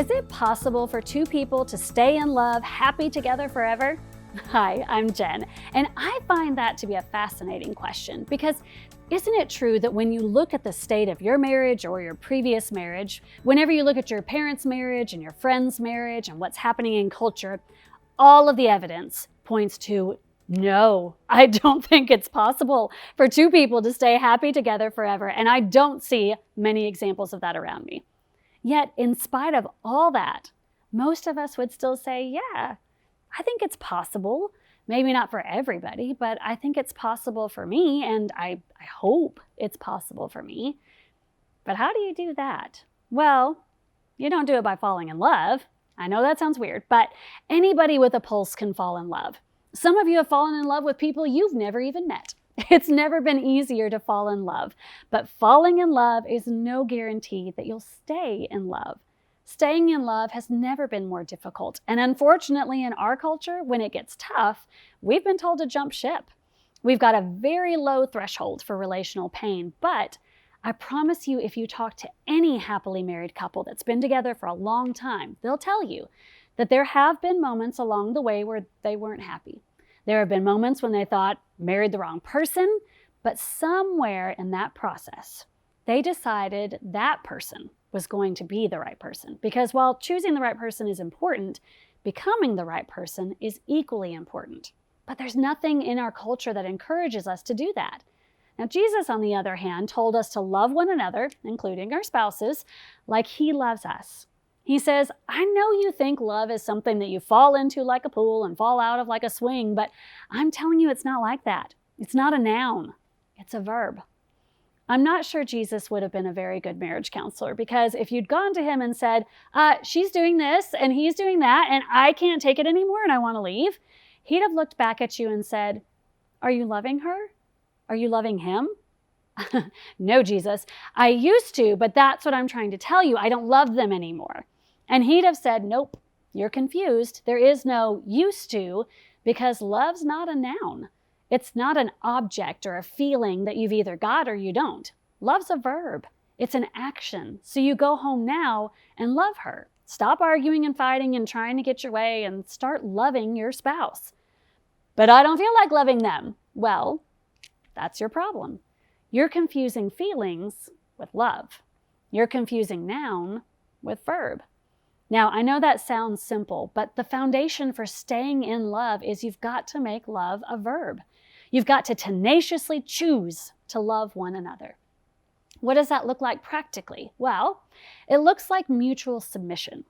Is it possible for two people to stay in love, happy together forever? Hi, I'm Jen, and I find that to be a fascinating question because isn't it true that when you look at the state of your marriage or your previous marriage, whenever you look at your parents' marriage and your friend's marriage and what's happening in culture, all of the evidence points to no, I don't think it's possible for two people to stay happy together forever, and I don't see many examples of that around me. Yet, in spite of all that, most of us would still say, yeah, I think it's possible. Maybe not for everybody, but I think it's possible for me, and I hope it's possible for me. But how do you do that? Well, you don't do it by falling in love. I know that sounds weird, but anybody with a pulse can fall in love. Some of you have fallen in love with people you've never even met. It's never been easier to fall in love, but falling in love is no guarantee that you'll stay in love. Staying in love has never been more difficult, and unfortunately in our culture, when it gets tough, we've been told to jump ship. We've got a very low threshold for relational pain, but I promise you, if you talk to any happily married couple that's been together for a long time, they'll tell you that there have been moments along the way where they weren't happy. There have been moments when they thought, married the wrong person, but somewhere in that process, they decided that person was going to be the right person. Because while choosing the right person is important, becoming the right person is equally important. But there's nothing in our culture that encourages us to do that. Now, Jesus, on the other hand, told us to love one another, including our spouses, like he loves us. He says, I know you think love is something that you fall into like a pool and fall out of like a swing, but I'm telling you it's not like that. It's not a noun, it's a verb. I'm not sure Jesus would have been a very good marriage counselor, because if you'd gone to him and said, she's doing this and he's doing that and I can't take it anymore and I want to leave, he'd have looked back at you and said, are you loving her? Are you loving him? No, Jesus, I used to, but that's what I'm trying to tell you. I don't love them anymore. And he'd have said, nope, you're confused. There is no used to, because love's not a noun. It's not an object or a feeling that you've either got or you don't. Love's a verb. It's an action. So you go home now and love her. Stop arguing and fighting and trying to get your way and start loving your spouse. But I don't feel like loving them. Well, that's your problem. You're confusing feelings with love. You're confusing noun with verb. Now, I know that sounds simple, but the foundation for staying in love is you've got to make love a verb. You've got to tenaciously choose to love one another. What does that look like practically? Well, it looks like mutual submission.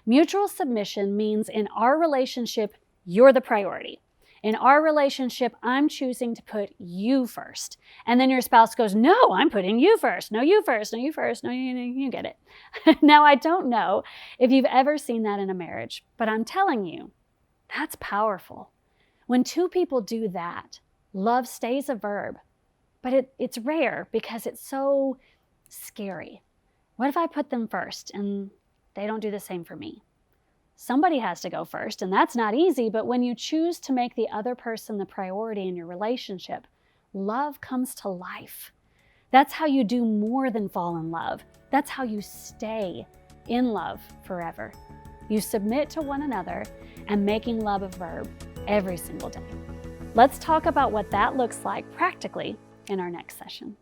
Mutual submission means in our relationship, you're the priority. In our relationship, I'm choosing to put you first. And then your spouse goes, no, I'm putting you first. No, you first. No, you first. No, you get it. Now, I don't know if you've ever seen that in a marriage, but I'm telling you, that's powerful. When two people do that, love stays a verb, but it's rare because it's so scary. What if I put them first and they don't do the same for me? Somebody has to go first, and that's not easy, but when you choose to make the other person the priority in your relationship, love comes to life. That's how you do more than fall in love. That's how you stay in love forever. You submit to one another and making love a verb every single day. Let's talk about what that looks like practically in our next session.